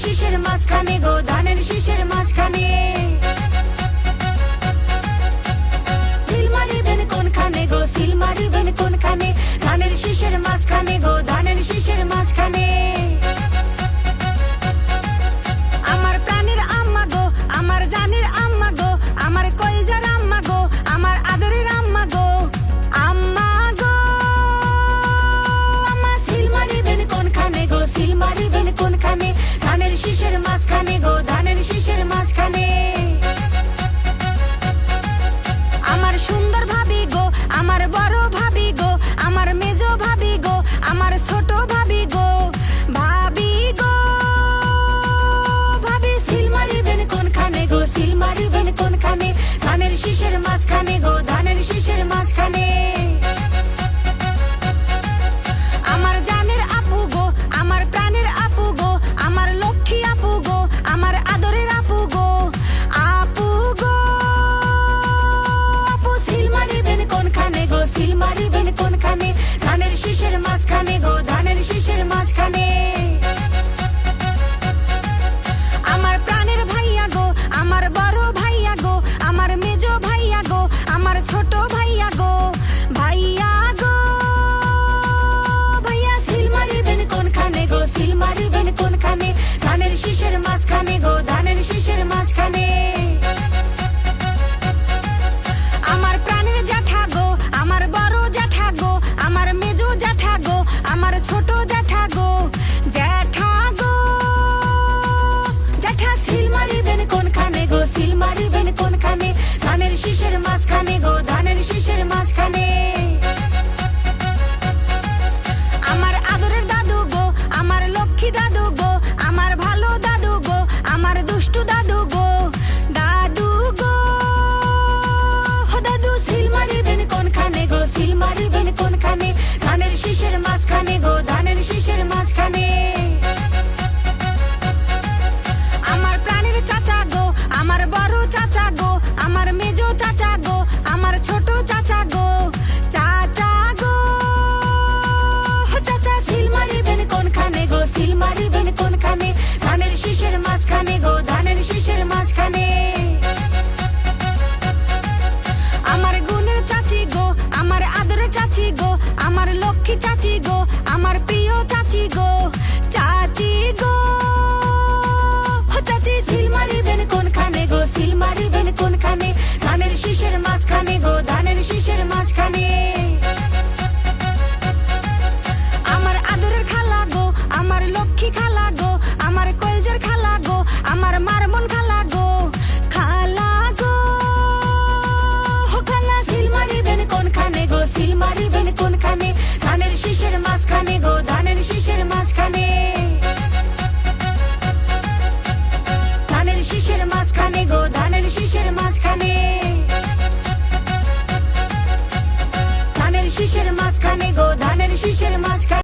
শীষের মাঝখানে গো, ধানের শীষের মাঝখানে। সিল মারিবেন কোনখানে গো, সিল মারিবেন কোনখানে? ধানের শীষের মাঝখানে গো, ধানের শীষের মাঝখানে। আমার প্রাণের আম্মা গো, আমার জানের আম্মা গো, আমার কলজার আম্মা গো, আমার আদরের আম্মা গো, আম্মা গো। আম্মা সিল মারিবেন কোনখানে গো, সিল মারিবেন কোনখানে? ধানের শীষের মাঝখানে গো, ধানের শীষের মাঝখানে। আমার সুন্দর ভাবি গো, আমার বড় ভাবি গো, আমার মেজো ভাবি গো, আমার ছোট ভাবি গো, ভাবি গো। ভাবি সিল মারিবেন কোনখানে গো, সিল মারিবেন কোনখানে? ধানের শীষের মাঝখানে গো, ধানের শীষের মাঝখানে। আমার জানের আপু গো, আমার প্রাণের আপু গো, আমার লক্ষ্মী আপু গো, আমার আদরের আপু গো, আপু গো। আপু সিল মারিবেন কোনখানে গো, সিল মারিবেন কোনখানে? ধানের শীষের মাঝখানে গো, ধানের শীষের মাঝখানে। আমার প্রাণের ভাইয়া গো, আমার বড় ভাইয়া গো, আমার মেজো ভাইয়া গো, আমার ছোট ভাইয়া গো, ভাইয়া গো। ভাইয়া সিল মারিবেন কোনখানে গো, সিল মারিবেন কোনখানে? ধানের শীষের মাঝখানে গো, ধানের শীষের মাঝখানে। আমার প্রাণের জ্যাঠা গো, আমার বড় জ্যাঠা গো, আমার মেজো জ্যাঠা গো, আমার ছোট জ্যাঠা গো, জ্যাঠা গো। জ্যাঠা সিল মারিবেন কোনখানে গো, সিল মারিবেন কোনখানে? ধানের শীষের মাঝখানে গো, ধানের শীষের মাঝখানে। আমার আদরের দাদু গো, আমার লক্ষ্মী দাদু গো, আমার ভালো দাদু গো, আমার দুষ্টু দাদু গো, দাদু গো। দাদু সিল মারিবেন কোনখানে গো, সিল মারিবেন কোনখানে? ধানের শীষের মাঝখানে গো, ধানের শীষের মাঝখানে। আমার প্রাণের চাচা গো, আমার বড় চাচা গো, আমার মেজো চাচা গো, আমার ছোট চাচা গো, চাচা গো। চাচা সিল মারিবেন কোনখানে গো, সিল মারিবেন কোনখানে? ধানের শীষের মাঝখানে গো, ধানের শীষের মাঝখানে। আমার গুণের চাচি গো, আমার আদরের চাচি গো, আমার লক্ষ্মী চাচি গো, আমার প্রিয় চাচি গো, চাচি গো। চাচি সিল মারিবেন কোনখানে গো, সিল মারিবেন কোনখানে? ধানের শীষের মাঝখানে গো, ধানের শীষের মাঝখানে। আমার আদরের খালা গো, আমার লক্ষ্মী খালা গো, আমার কলজের খালা গো, আমার মারমন খালা গো, খালা গো। খালা সিল মারিবেন কোনখানে গো, সিল মারিবেন কোনখানে? ধানের শীষের মাঝখানে গো, ধানের শীষের মাঝখানে। ধানের শীষের মাঝখানে গো, ধানের শীষের মাঝখানে। ধানের শীষের মাঝখানে গো, ধানের শীষের মাঝখানে।